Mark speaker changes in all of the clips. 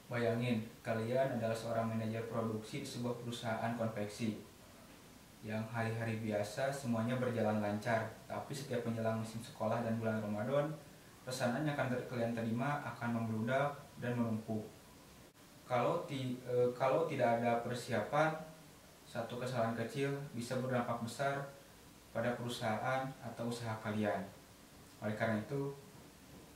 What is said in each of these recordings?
Speaker 1: Bayangin, kalian adalah seorang manajer produksi di sebuah perusahaan konveksi yang hari-hari biasa semuanya berjalan lancar, tapi setiap menjelang musim sekolah dan bulan Ramadan, pesanan yang akan kalian terima akan membludak dan menumpuk. Kalau tidak ada persiapan, satu kesalahan kecil bisa berdampak besar pada perusahaan atau usaha kalian. Oleh karena itu,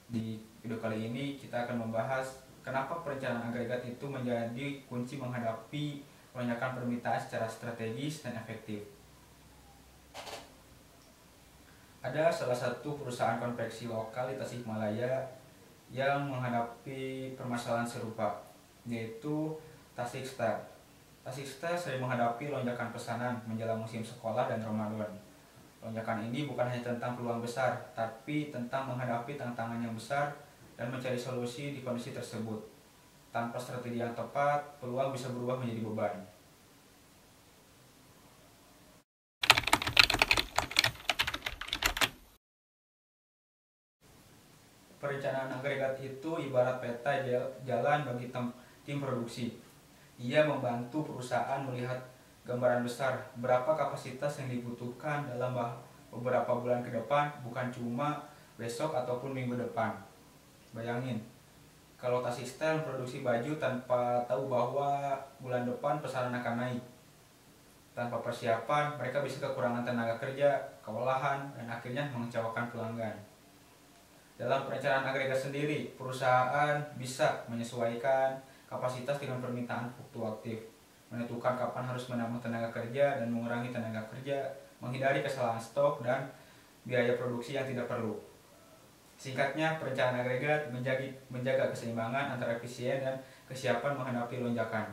Speaker 1: di video kali ini kita akan membahas kenapa perencanaan agregat itu menjadi kunci menghadapi lonjakan permintaan secara strategis dan efektif. Ada salah satu perusahaan konveksi lokal di Tasikmalaya yang menghadapi permasalahan serupa, yaitu Tasikstar. Tasikstar sering menghadapi lonjakan pesanan menjelang musim sekolah dan Ramadan. Lonjakan ini bukan hanya tentang peluang besar, tapi tentang menghadapi tantangan yang besar dan mencari solusi di kondisi tersebut. Tanpa strategi yang tepat, peluang bisa berubah menjadi beban. Perencanaan agregat itu ibarat peta jalan bagi tim produksi. Ia membantu perusahaan melihat gambaran besar berapa kapasitas yang dibutuhkan dalam beberapa bulan ke depan, bukan cuma besok ataupun minggu depan. Bayangin, kalau Tasik produksi baju tanpa tahu bahwa bulan depan pesanan akan naik. Tanpa persiapan, mereka bisa kekurangan tenaga kerja, kewalahan, dan akhirnya mengecewakan pelanggan. Dalam perencanaan agregat sendiri, perusahaan bisa menyesuaikan kapasitas dengan permintaan fluktuatif, menentukan kapan harus menambah tenaga kerja dan mengurangi tenaga kerja, menghindari kesalahan stok dan biaya produksi yang tidak perlu. Singkatnya, perencanaan agregat menjaga keseimbangan antara efisien dan kesiapan menghadapi lonjakan.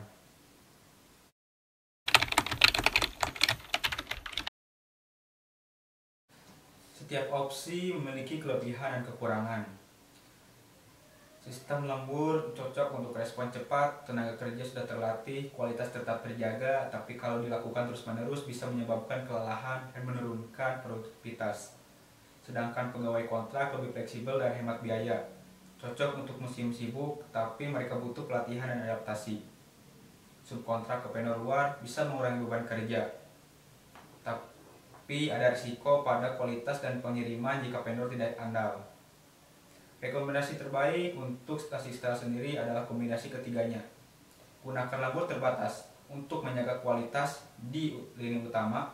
Speaker 1: Setiap opsi memiliki kelebihan dan kekurangan. Sistem lembur cocok untuk respon cepat, tenaga kerja sudah terlatih, kualitas tetap terjaga, tapi kalau dilakukan terus-menerus bisa menyebabkan kelelahan dan menurunkan produktivitas. Sedangkan pegawai kontrak lebih fleksibel dan hemat biaya. Cocok untuk musim sibuk, tapi mereka butuh pelatihan dan adaptasi. Subkontrak ke vendor luar bisa mengurangi beban kerja, tapi ada risiko pada kualitas dan pengiriman jika vendor tidak andal. Rekomendasi terbaik untuk Tasik sendiri adalah kombinasi ketiganya. Gunakan lembur terbatas untuk menjaga kualitas di lini utama,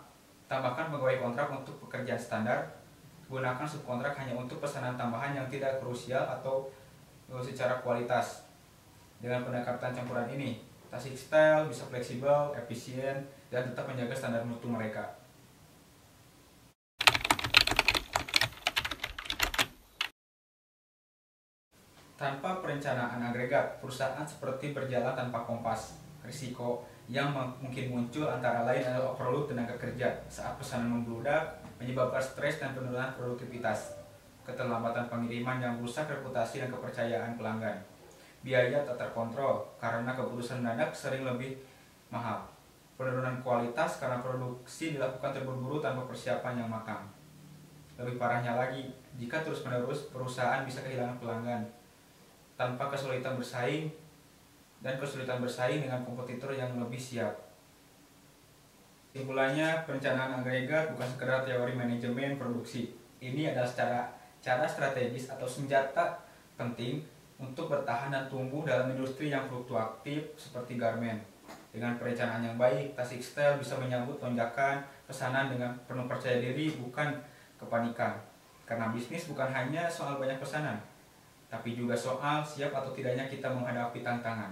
Speaker 1: tambahkan pegawai kontrak untuk pekerjaan standar, gunakan subkontrak hanya untuk pesanan tambahan yang tidak krusial atau secara kualitas. Dengan pendekatan campuran ini, Tasik bisa fleksibel, efisien, dan tetap menjaga standar mutu mereka. Tanpa perencanaan agregat, perusahaan seperti berjalan tanpa kompas. Risiko yang mungkin muncul antara lain adalah overload tenaga kerja saat pesanan membludak, menyebabkan stres dan penurunan produktivitas, keterlambatan pengiriman yang merusak reputasi dan kepercayaan pelanggan, biaya tak terkontrol karena keputusan mendadak sering lebih mahal, penurunan kualitas karena produksi dilakukan terburu-buru tanpa persiapan yang matang. Lebih parahnya lagi, jika terus-menerus perusahaan bisa kehilangan pelanggan tanpa kesulitan bersaing dengan kompetitor yang lebih siap. Kesimpulannya, perencanaan agregat bukan sekedar teori manajemen produksi. Ini adalah cara strategis atau senjata penting untuk bertahan dan tumbuh dalam industri yang fluktuatif seperti garmen. Dengan perencanaan yang baik, Tasik bisa menyambut lonjakan pesanan dengan penuh percaya diri, bukan kepanikan. Karena bisnis bukan hanya soal banyak pesanan, tapi juga soal siap atau tidaknya kita menghadapi tantangan.